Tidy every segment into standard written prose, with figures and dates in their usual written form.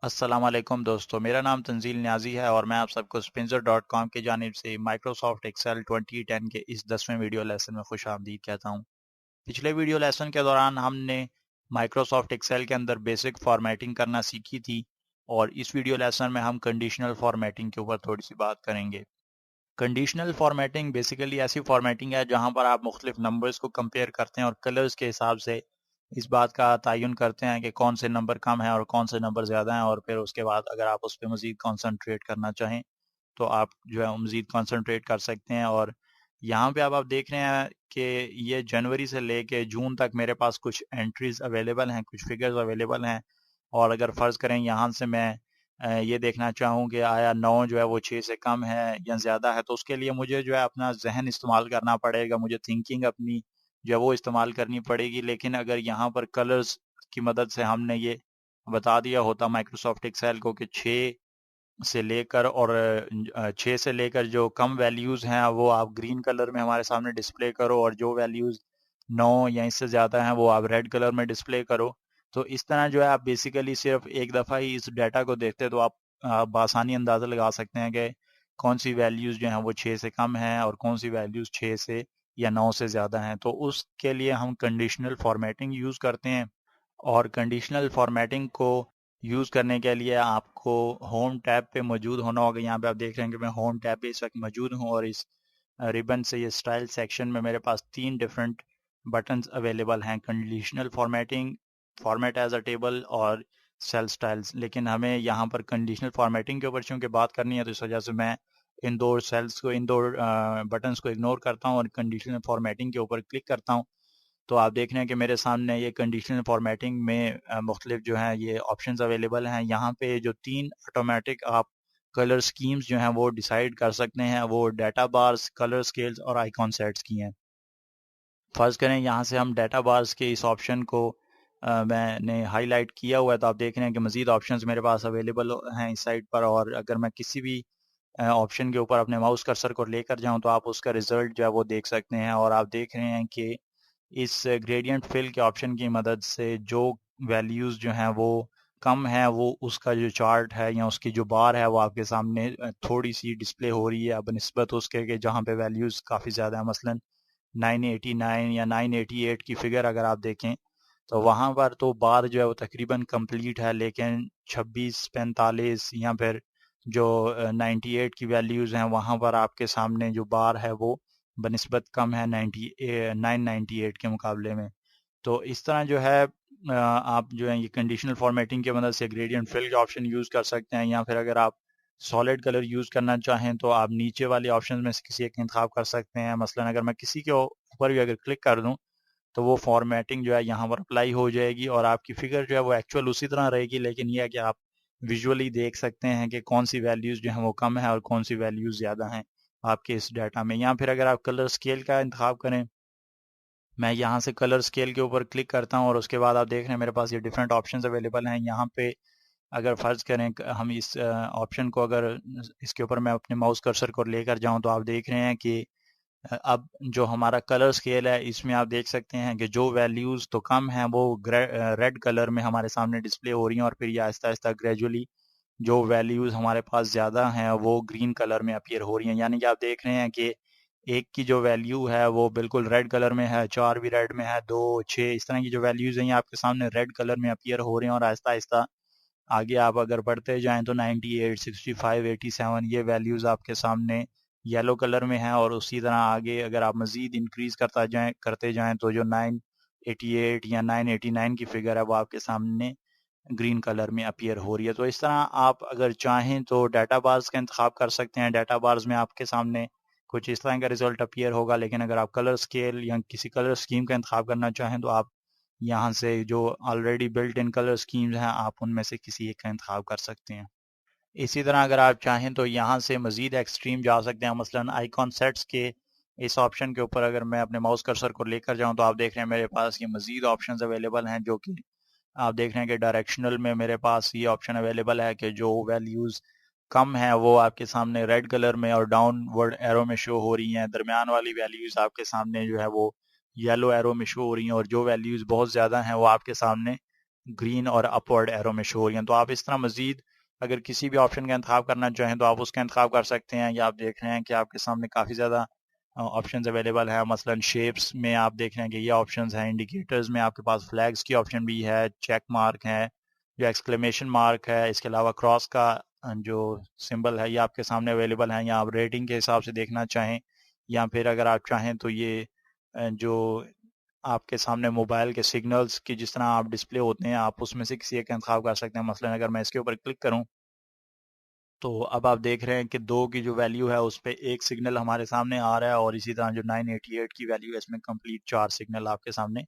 السلام علیکم دوستو، میرا نام تنزیل نیازی ہے اور میں آپ سب کو spinzer.com کی جانب سے مائکروسافٹ ایکسل 2010 کے اس 10ویں ویڈیو لیسن میں خوش آمدید کہتا ہوں۔ پچھلے ویڈیو لیسن کے دوران ہم نے مائکروسافٹ ایکسل کے اندر بیسک فارمیٹنگ کرنا سیکھی تھی، اور اس ویڈیو لیسن میں ہم کنڈیشنل فارمیٹنگ کے اوپر تھوڑی سی بات کریں گے۔ کنڈیشنل فارمیٹنگ بیسیکلی ایسی فارمیٹنگ ہے جہاں پر آپ مختلف نمبرز کو کمپیئر کرتے ہیں اور کلرز کے حساب سے اس بات کا تعین کرتے ہیں کہ کون سے نمبر کم ہیں اور کون سے نمبر زیادہ ہیں، اور پھر اس کے بعد اگر آپ اس پہ مزید کانسنٹریٹ کرنا چاہیں تو آپ جو ہے مزید کانسنٹریٹ کر سکتے ہیں۔ اور یہاں پہ اب آپ دیکھ رہے ہیں کہ یہ جنوری سے لے کے جون تک میرے پاس کچھ انٹریز اویلیبل ہیں، کچھ فگرز اویلیبل ہیں، اور اگر فرض کریں یہاں سے میں یہ دیکھنا چاہوں کہ آیا 9 جو ہے وہ 6 سے کم ہے یا زیادہ ہے، تو اس کے لیے مجھے جو ہے اپنا ذہن استعمال کرنا پڑے گا، مجھے تھنکنگ اپنی جو ہے وہ استعمال کرنی پڑے گی۔ لیکن اگر یہاں پر کلرز کی مدد سے ہم نے یہ بتا دیا ہوتا مائکروسافٹ ایکسل کو کہ 6 سے لے کر اور 6 سے لے کر جو کم ویلیوز ہیں وہ آپ گرین کلر میں ہمارے سامنے ڈسپلے کرو، اور جو ویلیوز 9 یا اس سے زیادہ ہیں وہ آپ ریڈ کلر میں ڈسپلے کرو، تو اس طرح جو ہے آپ بیسیکلی صرف ایک دفعہ ہی اس ڈیٹا کو دیکھتے تو آپ بآسانی اندازہ لگا سکتے ہیں کہ کون سی ویلیوز جو ہیں وہ 6 سے کم ہیں اور کون سی ویلیوز 6 سے یا 9 سے زیادہ ہیں۔ تو اس کے لیے ہم کنڈیشنل فارمیٹنگ یوز کرتے ہیں، اور کنڈیشنل فارمیٹنگ کو یوز کرنے کے لیے آپ کو ہوم ٹیب پہ موجود ہونا ہوگا۔ یہاں پہ آپ دیکھ رہے ہیں کہ میں ہوم ٹیب پہ اس وقت موجود ہوں، اور اس ریبن سے یہ سٹائل سیکشن میں میرے پاس 3 ڈیفرنٹ بٹنز اویلیبل ہیں: conditional formatting, format as a table اور سیل سٹائلز۔ لیکن ہمیں یہاں پر کنڈیشنل فارمیٹنگ کے اوپر چونکہ بات کرنی ہے تو اس وجہ سے میں ان دو بٹنز کو اگنور کرتا ہوں اور کنڈیشنل فارمیٹنگ کے اوپر کلک کرتا ہوں۔ تو آپ دیکھ رہے ہیں کہ میرے سامنے یہ کنڈیشنل فارمیٹنگ میں مختلف جو ہیں یہ آپشنز اویلیبل ہیں۔ یہاں پہ جو 3 آٹومیٹک آپ کلر سکیمز جو ہیں وہ ڈیسائیڈ کر سکتے ہیں، وہ ڈیٹا بارز، کلر سکیلز اور آئیکن سیٹس کی ہیں۔ فرض کریں یہاں سے ہم ڈیٹا بارز کے اس آپشن کو میں نے ہائی لائٹ کیا ہوا ہے، تو آپ دیکھ رہے ہیں کہ مزید آپشنز میرے پاس اویلیبل ہیں اس سائٹ پر، اور اگر میں کسی بھی آپشن کے اوپر اپنے ماؤس کرسر کو لے کر جاؤں تو آپ اس کا ریزلٹ جو ہے وہ دیکھ سکتے ہیں۔ اور آپ دیکھ رہے ہیں کہ اس گریڈینٹ فل کے آپشن کی مدد سے جو ویلیوز جو ہیں وہ کم ہیں، وہ اس کا جو چارٹ ہے یا اس کی جو بار ہے وہ آپ کے سامنے تھوڑی سی ڈسپلے ہو رہی ہے بنسبت اس کے کہ جہاں پہ ویلیوز کافی زیادہ ہیں۔ مثلا 989 یا 988 کی فگر اگر آپ دیکھیں تو وہاں پر تو بار جو ہے وہ تقریباً کمپلیٹ ہے، لیکن 26، 45 یا پھر جو 98 کی ویلیوز ہیں وہاں پر آپ کے سامنے جو بار ہے وہ بنسبت کم ہے 998 کے مقابلے میں۔ تو اس طرح جو ہے آپ جو ہے یہ کنڈیشنل فارمیٹنگ کی مدد سے گریڈینٹ فل کا آپشن یوز کر سکتے ہیں، یا پھر اگر آپ سالڈ کلر یوز کرنا چاہیں تو آپ نیچے والے آپشن میں سے کسی ایک انتخاب کر سکتے ہیں۔ مثلا اگر میں کسی کے اوپر بھی اگر کلک کر دوں تو وہ فارمیٹنگ جو ہے یہاں پر اپلائی ہو جائے گی، اور آپ کی فگر جو ہے وہ ایکچوئل اسی طرح رہے گی، لیکن یہ ہے کہ آپ ویژولی دیکھ سکتے ہیں کہ کون سی ویلیوز جو ہیں وہ کم ہیں اور کون سی ویلیوز زیادہ ہیں آپ کے اس ڈیٹا میں۔ یا پھر اگر آپ کلر سکیل کا انتخاب کریں، میں یہاں سے کلر سکیل کے اوپر کلک کرتا ہوں اور اس کے بعد آپ دیکھ رہے ہیں میرے پاس یہ ڈیفرنٹ آپشنز اویلیبل ہیں۔ یہاں پہ اگر فرض کریں ہم اس آپشن کو اگر اس کے اوپر میں اپنے ماؤس کرسر کو لے کر جاؤں تو آپ دیکھ رہے ہیں کہ اب جو ہمارا کلر سکیل ہے اس میں آپ دیکھ سکتے ہیں کہ جو ویلیوز تو کم ہیں وہ ریڈ کلر میں ہمارے سامنے ڈسپلے ہو رہی ہیں، اور پھر یہ آہستہ آہستہ گریجولی جو ویلیوز ہمارے پاس زیادہ ہیں وہ گرین کلر میں اپیئر ہو رہی ہیں۔ یعنی کہ آپ دیکھ رہے ہیں کہ ایک کی جو ویلیو ہے وہ بالکل ریڈ کلر میں ہے، 4 بھی ریڈ میں ہے، 2، 6، اس طرح کی جو ویلیوز ہیں آپ کے سامنے ریڈ کلر میں اپیئر ہو رہے ہیں، اور آہستہ آہستہ آگے آپ اگر بڑھتے جائیں تو 98، 65، 87 یہ ویلیوز آپ کے سامنے یلو کلر میں ہیں، اور اسی طرح آگے اگر آپ مزید انکریز کرتے جائیں تو جو 988 یا 989 کی فگر ہے وہ آپ کے سامنے گرین کلر میں اپیئر ہو رہی ہے۔ تو اس طرح آپ اگر چاہیں تو ڈیٹا بارز کا انتخاب کر سکتے ہیں۔ ڈیٹا بارز میں آپ کے سامنے کچھ اس طرح کا ریزلٹ اپیئر ہوگا، لیکن اگر آپ کلر سکیل یا کسی کلر سکیم کا انتخاب کرنا چاہیں تو آپ یہاں سے جو already built in colour schemes ہیں آپ ان میں سے کسی ایک کا انتخاب کر سکتے ہیں۔ اسی طرح اگر آپ چاہیں تو یہاں سے مزید ایکسٹریم جا سکتے ہیں۔ مثلا آئیکن سیٹس کے اس آپشن کے اوپر اگر میں اپنے ماؤس کرسر کو لے کر جاؤں تو آپ دیکھ رہے ہیں میرے پاس یہ مزید آپشنز اویلیبل ہیں، جو کہ آپ دیکھ رہے ہیں کہ ڈائریکشنل میں میرے پاس یہ آپشن اویلیبل ہے کہ جو ویلیوز کم ہیں وہ آپ کے سامنے ریڈ کلر میں اور ڈاؤن ورڈ ایرو میں شو ہو رہی ہیں، درمیان والی ویلیوز آپ کے سامنے جو ہے وہ یلو ایرو میں شو ہو رہی ہیں، اور جو ویلیوز بہت زیادہ ہیں وہ آپ کے سامنے گرین اور اپورڈ ایرو میں شو ہو رہی ہیں. تو آپ اس طرح مزید اگر کسی بھی آپشن کا انتخاب کرنا چاہیں تو آپ اس کا انتخاب کر سکتے ہیں. یا آپ دیکھ رہے ہیں کہ آپ کے سامنے کافی زیادہ آپشنز اویلیبل ہیں. مثلا شیپس میں آپ دیکھ رہے ہیں کہ یہ آپشنز ہیں. انڈیکیٹرز میں آپ کے پاس فلیگز کی آپشن بھی ہے, چیک مارک ہے, جو ایکسکلیمیشن مارک ہے, اس کے علاوہ کراس کا جو سمبل ہے یہ آپ کے سامنے اویلیبل ہیں. یا آپ ریٹنگ کے حساب سے دیکھنا چاہیں, یا پھر اگر آپ چاہیں تو یہ جو آپ کے سامنے موبائل کے سگنلز کی جس طرح آپ ڈسپلے ہوتے ہیں آپ اس میں سے کسی ایک کا انتخاب کر سکتے ہیں. مثلا اگر میں اس کے اوپر کلک کروں تو اب آپ دیکھ رہے ہیں کہ 2 کی جو ویلیو ہے اس پہ ایک سگنل ہمارے سامنے آ رہا ہے, اور اسی طرح جو 988 کی ویلیو ہے اس میں کمپلیٹ 4 سگنل آپ کے سامنے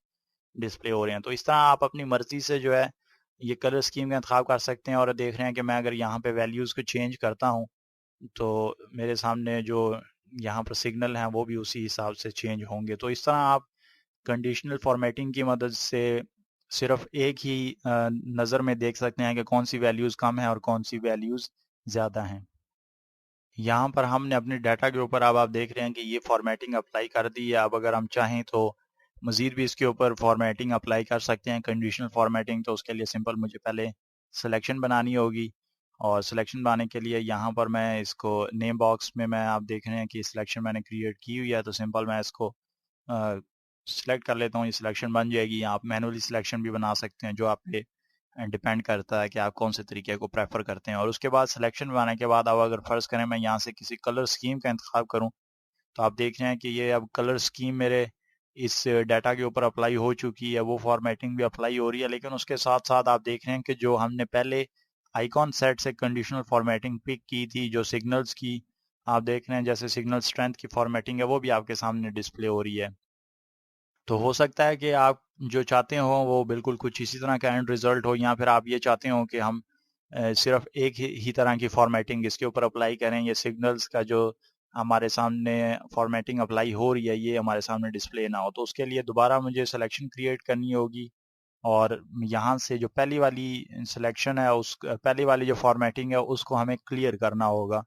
ڈسپلے ہو رہے ہیں. تو اس طرح آپ اپنی مرضی سے جو ہے یہ کلر اسکیم کا انتخاب کر سکتے ہیں. اور دیکھ رہے ہیں کہ میں اگر یہاں پہ ویلیوز کو چینج کرتا ہوں تو میرے سامنے جو یہاں پر سگنل ہیں وہ بھی اسی حساب سے چینج ہوں گے. تو اس طرح آپ کنڈیشنل فارمیٹنگ کی مدد سے صرف ایک ہی نظر میں دیکھ سکتے ہیں کہ کون سی ویلیوز کم ہیں اور کون سی ویلیوز زیادہ ہیں. یہاں پر ہم نے اپنے ڈیٹا کے اوپر اب آپ دیکھ رہے ہیں کہ یہ فارمیٹنگ اپلائی کر دی ہے. اب اگر ہم چاہیں تو مزید بھی اس کے اوپر فارمیٹنگ اپلائی کر سکتے ہیں, کنڈیشنل فارمیٹنگ. تو اس کے لیے سمپل مجھے پہلے سلیکشن بنانی ہوگی, اور سلیکشن بنانے کے لیے یہاں پر میں اس کو نیم باکس میں آپ دیکھ رہے ہیں کہ سلیکشن میں نے کریٹ کی ہوئی ہے. تو سمپل میں اس کو سلیکٹ کر لیتا ہوں, یہ سلیکشن بن جائے گی. آپ مینولی سلیکشن بھی بنا سکتے ہیں, جو آپ پہ ڈیپینڈ کرتا ہے کہ آپ کون سے طریقے کو پریفر کرتے ہیں. اور اس کے بعد سلیکشن بنانے کے بعد اب اگر فرض کریں میں یہاں سے کسی کلر اسکیم کا انتخاب کروں تو آپ دیکھ رہے ہیں کہ یہ اب کلر اسکیم میرے اس ڈیٹا کے اوپر اپلائی ہو چکی ہے, وہ فارمیٹنگ بھی اپلائی ہو رہی ہے. لیکن اس کے ساتھ ساتھ آپ دیکھ رہے ہیں کہ جو ہم نے پہلے آئیکن سیٹ سے کنڈیشنل فارمیٹنگ پک کی تھی, جو سگنلز کی آپ دیکھ رہے ہیں جیسے سگنل اسٹرینتھ کی فارمیٹنگ ہے وہ بھی آپ کے سامنے ڈسپلے ہو رہی ہے. تو ہو سکتا ہے کہ آپ جو چاہتے ہوں وہ بالکل کچھ اسی طرح کا اینڈ ریزلٹ ہو, یا پھر آپ یہ چاہتے ہوں کہ ہم صرف ایک ہی طرح کی فارمیٹنگ اس کے اوپر اپلائی کریں. یہ سگنلز کا جو ہمارے سامنے فارمیٹنگ اپلائی ہو رہی ہے یہ ہمارے سامنے ڈسپلے نہ ہو. تو اس کے لیے دوبارہ مجھے سلیکشن کریٹ کرنی ہوگی, اور یہاں سے جو پہلی والی سلیکشن ہے اس پہلی والی جو فارمیٹنگ ہے اس کو ہمیں کلیئر کرنا ہوگا.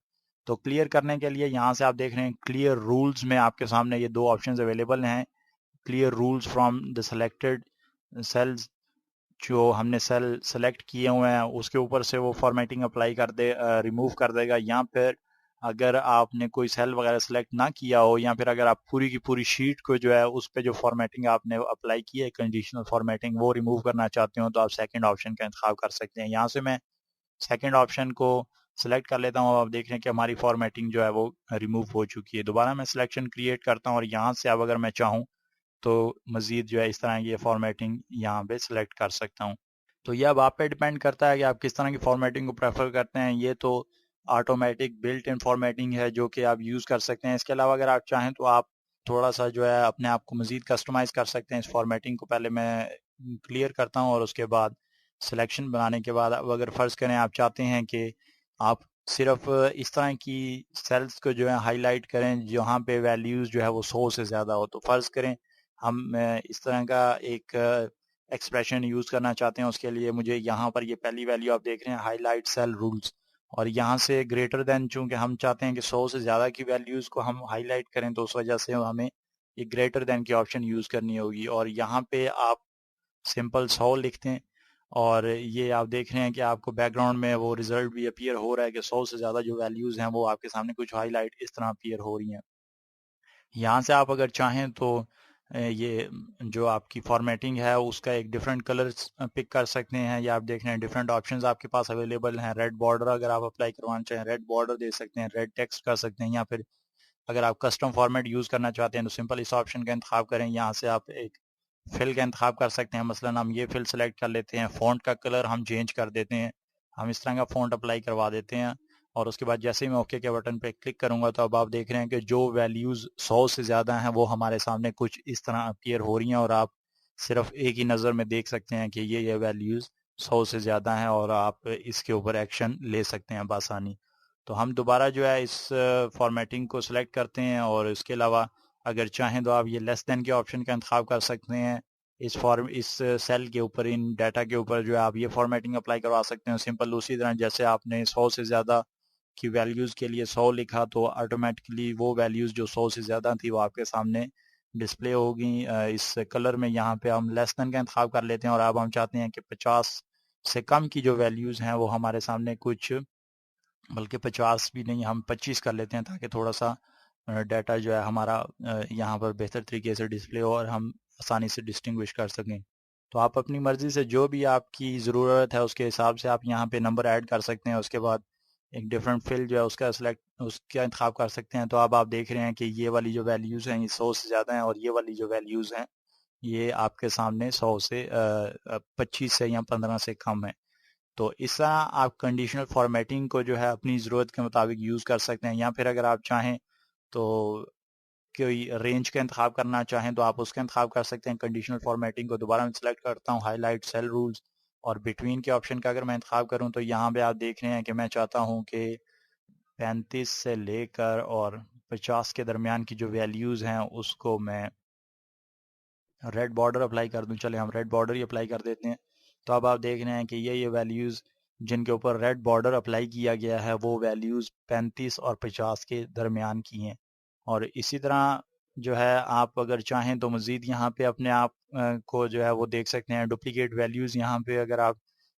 تو کلیئر کرنے کے لیے یہاں سے آپ دیکھ رہے ہیں کلیئر رولز میں آپ کے سامنے یہ 2 آپشنز اویلیبل ہیں. Clear rules from the selected cells, جو ہم نے سیل سلیکٹ کیے ہوئے ہیں اس کے اوپر سے وہ فارمیٹنگ اپلائی کر دے, ریموو کر دے گا. یا پھر اگر آپ نے کوئی سیل وغیرہ سلیکٹ نہ کیا ہو, یا پھر اگر آپ پوری کی پوری شیٹ کو جو ہے اس پہ جو فارمیٹنگ آپ نے اپلائی کی ہے کنڈیشنل فارمیٹنگ وہ ریموو کرنا چاہتے ہوں تو آپ سیکنڈ آپشن کا انتخاب کر سکتے ہیں. یہاں سے میں سیکنڈ آپشن کو سلیکٹ کر لیتا ہوں. آپ دیکھ رہے ہیں کہ ہماری فارمیٹنگ جو ہے وہ ریموو ہو چکی ہے. دوبارہ میں سلیکشن کریٹ کرتا ہوں, اور یہاں سے اب اگر میں چاہوں تو مزید جو ہے اس طرح کی فارمیٹنگ یہاں پہ سلیکٹ کر سکتا ہوں. تو یہ اب آپ پہ ڈیپینڈ کرتا ہے کہ آپ کس طرح کی فارمیٹنگ کو پریفر کرتے ہیں. یہ تو آٹومیٹک بلٹ ان فارمیٹنگ ہے جو کہ آپ یوز کر سکتے ہیں. اس کے علاوہ اگر آپ چاہیں تو آپ تھوڑا سا جو ہے اپنے آپ کو مزید کسٹمائز کر سکتے ہیں. اس فارمیٹنگ کو پہلے میں کلیئر کرتا ہوں, اور اس کے بعد سلیکشن بنانے کے بعد اگر فرض کریں آپ چاہتے ہیں کہ آپ صرف اس طرح کی سیلز کو جو ہے ہائی لائٹ کریں جہاں پہ ویلیوز جو ہے وہ 100 سے زیادہ ہو. تو فرض کریں ہم اس طرح کا ایک ایکسپریشن یوز کرنا چاہتے ہیں. اس کے لیے مجھے یہاں پر یہ پہلی ویلیو آپ دیکھ رہے ہیں ہائی لائٹ سیل رولز, اور یہاں سے گریٹر دین, چونکہ ہم چاہتے ہیں کہ 100 سے زیادہ کی ویلیوز کو ہم ہائی لائٹ کریں تو اس وجہ سے ہمیں یہ گریٹر دین کی آپشن یوز کرنی ہوگی. اور یہاں پہ آپ سمپل 100 لکھتے ہیں, اور یہ آپ دیکھ رہے ہیں کہ آپ کو بیک گراؤنڈ میں وہ ریزلٹ بھی اپیئر ہو رہا ہے کہ 100 سے زیادہ جو ویلیوز ہیں وہ آپ کے سامنے کچھ ہائی لائٹ اس طرح اپیئر ہو رہی ہیں. یہاں سے آپ اگر چاہیں تو یہ جو آپ کی فارمیٹنگ ہے اس کا ایک ڈیفرنٹ کلر پک کر سکتے ہیں. یا آپ دیکھ رہے ہیں ڈیفرنٹ آپشنز آپ کے پاس اویلیبل ہیں. ریڈ بارڈر اگر آپ اپلائی کروانا چاہیں ریڈ بارڈر دے سکتے ہیں, ریڈ ٹیکسٹ کر سکتے ہیں, یا پھر اگر آپ کسٹم فارمیٹ یوز کرنا چاہتے ہیں تو سمپل اس آپشن کا انتخاب کریں. یہاں سے آپ ایک فل کا انتخاب کر سکتے ہیں. مثلا ہم یہ فل سلیکٹ کر لیتے ہیں, فونٹ کا کلر ہم چینج کر دیتے ہیں, ہم اس طرح کا فونٹ اپلائی کروا دیتے ہیں. اور اس کے بعد جیسے ہی میں اوکے کے بٹن پہ کلک کروں گا تو اب آپ دیکھ رہے ہیں کہ جو ویلیوز 100 سے زیادہ ہیں وہ ہمارے سامنے کچھ اس طرح اپیئر ہو رہی ہیں, اور آپ صرف ایک ہی نظر میں دیکھ سکتے ہیں کہ یہ ویلیوز 100 سے زیادہ ہیں, اور آپ اس کے اوپر ایکشن لے سکتے ہیں بآسانی. تو ہم دوبارہ جو ہے اس فارمیٹنگ کو سلیکٹ کرتے ہیں, اور اس کے علاوہ اگر چاہیں تو آپ یہ لیس دین کے آپشن کا انتخاب کر سکتے ہیں. اس سیل کے اوپر, ان ڈیٹا کے اوپر جو ہے آپ یہ فارمیٹنگ اپلائی کروا سکتے ہیں. سمپل اسی طرح جیسے آپ نے 100 سے زیادہ کی ویلیوز کے لیے 100 لکھا تو آٹومیٹکلی وہ ویلیوز جو 100 سے زیادہ تھی وہ آپ کے سامنے ڈسپلے ہوگی اس کلر میں. یہاں پہ ہم لیس دین کا انتخاب کر لیتے ہیں، اور اب ہم چاہتے ہیں کہ 50 سے کم کی جو ویلیوز ہیں وہ ہمارے سامنے کچھ، بلکہ 50 بھی نہیں، ہم 25 کر لیتے ہیں تاکہ تھوڑا سا ڈیٹا جو ہے ہمارا یہاں پر بہتر طریقے سے ڈسپلے ہو اور ہم آسانی سے ڈسٹنگوش کر سکیں. تو آپ اپنی مرضی سے جو بھی آپ کی ضرورت ہے اس کے حساب سے آپ یہاں پہ نمبر ایڈ کر سکتے ہیں. اس کے بعد ایک ڈفرینٹ فیلڈ جو ہے اس کا انتخاب کر سکتے ہیں. تو اب آپ دیکھ رہے ہیں کہ یہ والی جو ویلیوز ہیں یہ 100 سے زیادہ ہیں، اور یہ والی جو ویلیوز ہیں یہ آپ کے سامنے 100 سے 25 سے یا 15 سے کم ہیں. تو اس طرح آپ کنڈیشنل فارمیٹنگ کو جو ہے اپنی ضرورت کے مطابق یوز کر سکتے ہیں. یا پھر اگر آپ چاہیں تو کوئی رینج کا انتخاب کرنا چاہیں تو آپ اس کا انتخاب کر سکتے ہیں. کنڈیشنل فارمیٹنگ کو دوبارہ میں سلیکٹ کرتا ہوں، ہائی لائٹ سیل رولز، اور بٹوین کے آپشن کا اگر میں انتخاب کروں تو یہاں پہ آپ دیکھ رہے ہیں کہ میں چاہتا ہوں کہ 35 سے لے کر اور 50 کے درمیان کی جو ویلیوز ہیں اس کو میں ریڈ بارڈر اپلائی کر دوں. چلے ہم ریڈ بارڈر ہی اپلائی کر دیتے ہیں. تو اب آپ دیکھ رہے ہیں کہ یہ ویلیوز جن کے اوپر ریڈ بارڈر اپلائی کیا گیا ہے وہ ویلیوز 35 اور 50 کے درمیان کی ہیں. اور اسی طرح جو ہے آپ اگر چاہیں تو مزید یہاں پہ اپنے آپ کو جو ہے وہ دیکھ سکتے ہیں. ڈپلیکیٹ ویلیوز یہاں پہ اگر آپ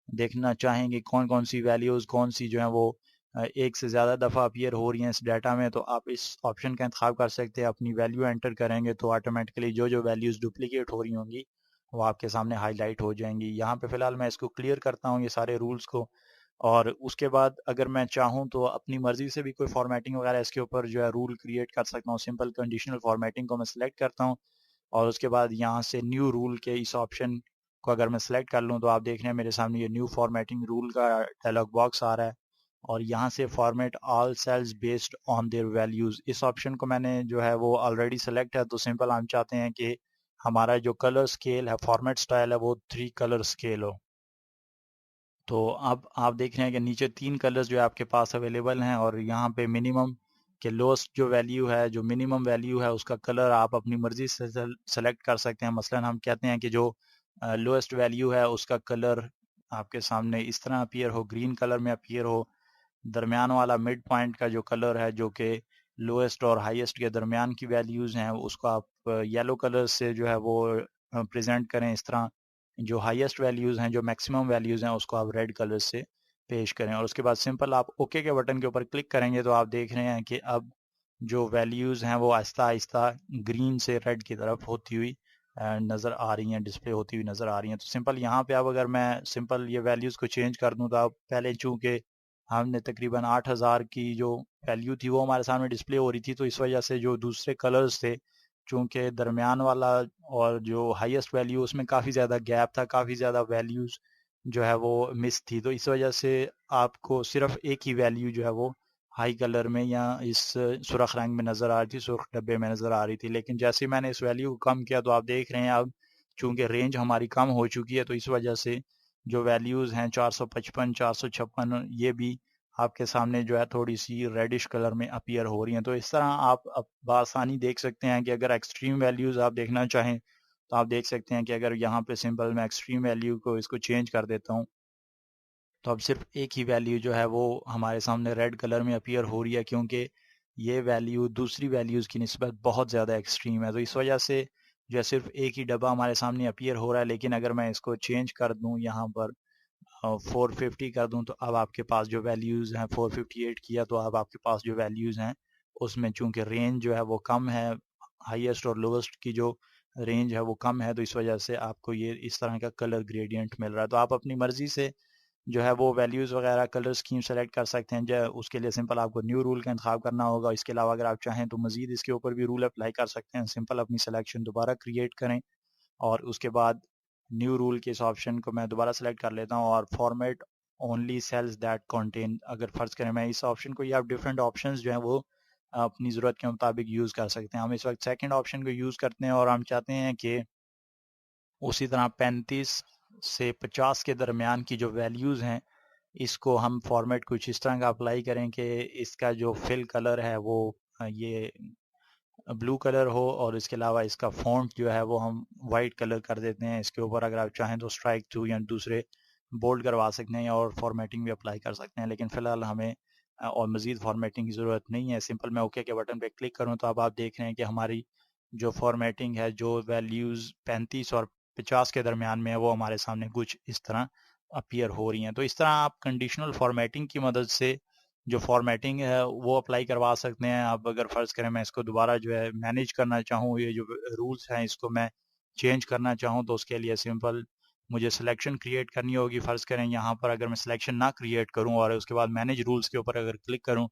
دیکھنا چاہیں گے کون کون سی ویلیوز کون سی جو ہیں وہ ایک سے زیادہ دفعہ اپیئر ہو رہی ہیں اس ڈیٹا میں، تو آپ اس آپشن کا انتخاب کر سکتے ہیں. اپنی ویلیو انٹر کریں گے تو آٹومیٹکلی جو ویلیوز ڈپلیکیٹ ہو رہی ہوں گی وہ آپ کے سامنے ہائی لائٹ ہو جائیں گی. یہاں پہ فی الحال میں اس کو کلیئر کرتا ہوں یہ سارے رولز کو، اور اس کے بعد اگر میں چاہوں تو اپنی مرضی سے بھی کوئی فارمیٹنگ وغیرہ اس کے اوپر جو ہے رول کریٹ کر سکتا ہوں. سمپل کنڈیشنل فارمیٹنگ کو میں سلیکٹ کرتا ہوں، اور اس کے بعد یہاں سے نیو رول کے اس آپشن کو اگر میں سلیکٹ کر لوں تو آپ دیکھ رہے ہیں میرے سامنے یہ نیو فارمیٹنگ رول کا ڈائلاگ باکس آ رہا ہے، اور یہاں سے format all cells based on their values اس آپشن کو میں نے جو ہے وہ آلریڈی سلیکٹ ہے. تو سمپل ہم چاہتے ہیں کہ ہمارا جو کلر سکیل ہے، فارمیٹ سٹائل ہے، وہ 3 کلر سکیل ہو. تو اب آپ دیکھ رہے ہیں کہ نیچے 3 کلرز جو آپ کے پاس اویلیبل ہیں، اور یہاں پہ منیمم کہ لوسٹ جو ویلیو ہے، جو منیمم ویلیو ہے اس کا کلر آپ اپنی مرضی سے سلیکٹ کر سکتے ہیں. مثلا ہم کہتے ہیں کہ جو لوسٹ ویلیو ہے اس کا کلر آپ کے سامنے اس طرح اپیئر ہو، گرین کلر میں اپیئر ہو. درمیان والا مڈ پوائنٹ کا جو کلر ہے جو کہ لویسٹ اور ہائیسٹ کے درمیان کی ویلیوز ہیں اس کو آپ یلو کلر سے جو ہے وہ پریزنٹ کریں. اس طرح جو ہائیسٹ ویلیوز ہیں، جو میکسیمم ویلیوز ہیں، اس کو آپ ریڈ کلر سے پیش کریں. اور اس کے بعد سمپل آپ اوکے کے بٹن کے اوپر کلک کریں گے تو آپ دیکھ رہے ہیں کہ اب جو ویلیوز ہیں وہ آہستہ آہستہ گرین سے ریڈ کی طرف ہوتی ہوئی نظر آ رہی ہیں، ڈسپلے ہوتی ہوئی نظر آ رہی ہیں. تو سمپل یہاں پہ اب اگر میں سمپل یہ ویلیوز کو چینج کر دوں تو اب پہلے چونکہ ہم نے تقریباً 8000 کی جو ویلیو تھی وہ ہمارے سامنے ڈسپلے ہو رہی تھی، تو اس وجہ سے جو دوسرے کلرز تھے چونکہ درمیان والا اور جو ہائیسٹ ویلیو اس میں کافی زیادہ گیپ تھا، کافی زیادہ ویلیوز جو ہے وہ مس تھی. تو اس وجہ سے آپ کو صرف ایک ہی ویلیو جو ہے وہ ہائی کلر میں یا اس سرخ رنگ میں نظر آ رہی تھی، سرخ ڈبے میں نظر آ رہی تھی. لیکن جیسے میں نے اس ویلیو کو کم کیا تو آپ دیکھ رہے ہیں اب چونکہ رینج ہماری کم ہو چکی ہے تو اس وجہ سے جو ویلیوز ہیں 455 456 یہ بھی آپ کے سامنے جو ہے تھوڑی سی ریڈش کلر میں اپیئر ہو رہی ہیں. تو اس طرح آپ بآسانی دیکھ سکتے ہیں کہ اگر ایکسٹریم ویلیوز آپ دیکھنا چاہیں تو آپ دیکھ سکتے ہیں کہ اگر یہاں پہ سمپل میں ایکسٹریم ویلیو کو اس کو چینج کر دیتا ہوں تو اب صرف ایک ہی ویلیو جو ہے وہ ہمارے سامنے ریڈ کلر میں اپیئر ہو رہی ہے، کیونکہ یہ ویلیو دوسری ویلیوز کی نسبت بہت زیادہ ایکسٹریم ہے. تو اس وجہ سے جو ہے صرف ایک ہی ڈبہ ہمارے سامنے اپیئر ہو رہا ہے. لیکن اگر میں اس کو چینج کر دوں یہاں پر 450 کر دوں تو اب آپ کے پاس جو ویلیوز ہیں 458 کیا تو اب آپ کے پاس جو ویلیوز ہیں اس میں چونکہ رینج جو ہے وہ کم ہے، ہائیسٹ اور لوسٹ کی جو رینج ہے وہ کم ہے، تو اس وجہ سے آپ کو یہ اس طرح کا کلر گریڈینٹ مل رہا ہے. تو آپ اپنی مرضی سے جو ہے وہ ویلیوز وغیرہ کلر سکیم سلیکٹ کر سکتے ہیں. اس کے لیے سمپل آپ کو نیو رول کا انتخاب کرنا ہوگا. اس کے علاوہ اگر آپ چاہیں تو مزید اس کے اوپر بھی رول اپلائی کر سکتے ہیں. سمپل اپنی سلیکشن دوبارہ کریٹ کریں اور اس کے بعد نیو رول کے اس آپشن کو میں دوبارہ سلیکٹ کر لیتا ہوں اور format only cells that contain, اگر فرض کریں میں اس آپشن کو یا ڈفرینٹ آپشنز جو ہیں وہ اپنی ضرورت کے مطابق یوز کر سکتے ہیں. ہم اس وقت سیکنڈ آپشن کو یوز کرتے ہیں اور ہم چاہتے ہیں کہ اسی طرح 35 سے 50 کے درمیان کی جو ویلیوز ہیں اس کو ہم فارمیٹ کچھ اس طرح کا اپلائی کریں کہ اس کا جو فل کلر ہے وہ یہ بلو کلر ہو، اور اس کے علاوہ اس کا فونٹ جو ہے وہ ہم وائٹ کلر کر دیتے ہیں. اس کے اوپر اگر آپ چاہیں تو اسٹرائک تھرو یا دوسرے بولڈ کروا سکتے ہیں اور فارمیٹنگ بھی اپلائی کر سکتے ہیں. لیکن فی الحال ہمیں اور مزید فارمیٹنگ کی ضرورت نہیں ہے. سمپل میں اوکے کے بٹن پہ کلک کروں تو اب آپ دیکھ رہے ہیں کہ ہماری جو فارمیٹنگ ہے، جو ویلیوز 35 اور 50 کے درمیان میں ہے، وہ ہمارے سامنے کچھ اس طرح اپیئر ہو رہی ہیں. تو اس طرح آپ کنڈیشنل فارمیٹنگ کی مدد سے جو فارمیٹنگ ہے وہ اپلائی کروا سکتے ہیں. اب اگر فرض کریں میں اس کو دوبارہ جو ہے مینیج کرنا چاہوں، یہ جو رولز ہیں اس کو میں چینج کرنا چاہوں، تو اس کے لیے سمپل مجھے سلیکشن کریٹ کرنی ہوگی. فرض کریں یہاں پر اگر میں سلیکشن نہ کریٹ کروں اور اس کے بعد مینیج رولز کے اوپر اگر کلک کروں،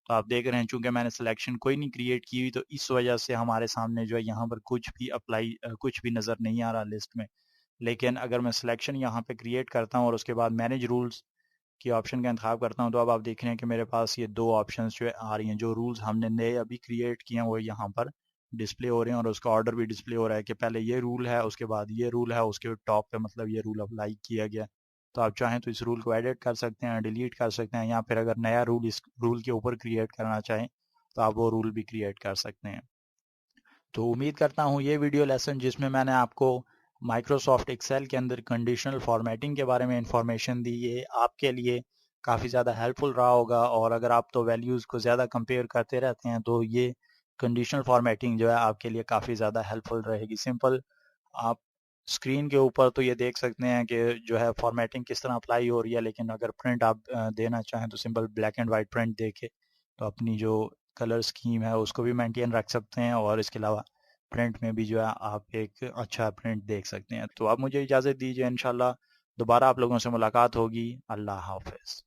تو آپ دیکھ رہے ہیں چونکہ میں نے سلیکشن کوئی نہیں کریٹ کی ہوئی، تو اس وجہ سے ہمارے سامنے جو ہے یہاں پر کچھ بھی نظر نہیں آ رہا لسٹ میں. لیکن اگر میں سلیکشن یہاں پہ کریٹ کرتا ہوں اور اس کے بعد مینیج رولز کی آپشن کا انتخاب کرتا ہوں، تو اب آپ دیکھ رہے ہیں کہ میرے پاس یہ دو آپشنز جو آ رہی ہیں. جو رولز ہم نے نئے ابھی کریٹ کیے ہیں وہ یہاں پر ڈسپلے ہو رہے ہیں، اور اس کا آرڈر بھی ڈسپلے ہو رہا ہے کہ پہلے یہ رول ہے، اس کے بعد یہ رول ہے، اس کے ٹاپ پہ مطلب یہ رول اپلائی کیا گیا. تو آپ چاہیں تو اس رول کو ایڈٹ کر سکتے ہیں، ڈیلیٹ کر سکتے ہیں، یا پھر اگر نیا رول اس رول کے اوپر کریٹ کرنا چاہیں تو آپ وہ رول بھی کریٹ کر سکتے ہیں. تو امید کرتا ہوں یہ ویڈیو لیسن جس میں میں نے آپ کو مائکروسافٹ ایکسل کے اندر کنڈیشنل فارمیٹنگ کے بارے میں انفارمیشن دی، یہ آپ کے لیے کافی زیادہ ہیلپ فل رہا ہوگا. اور اگر آپ تو ویلیوز کو زیادہ کمپیئر کرتے رہتے ہیں تو یہ کنڈیشنل فارمیٹنگ جو ہے آپ کے لیے کافی زیادہ ہیلپ فل رہے گی. سمپل آپ اسکرین کے اوپر تو یہ دیکھ سکتے ہیں کہ جو ہے فارمیٹنگ کس طرح اپلائی ہو رہی ہے، لیکن اگر پرنٹ آپ دینا چاہیں تو simple black and white print دے کے تو اپنی جو کلر اسکیم ہے اس کو بھی مینٹین رکھ سکتے ہیں، اور اس کے علاوہ پرنٹ میں بھی جو ہے آپ ایک اچھا پرنٹ دیکھ سکتے ہیں. تو اب مجھے اجازت دیجیے، انشاءاللہ دوبارہ آپ لوگوں سے ملاقات ہوگی. اللہ حافظ.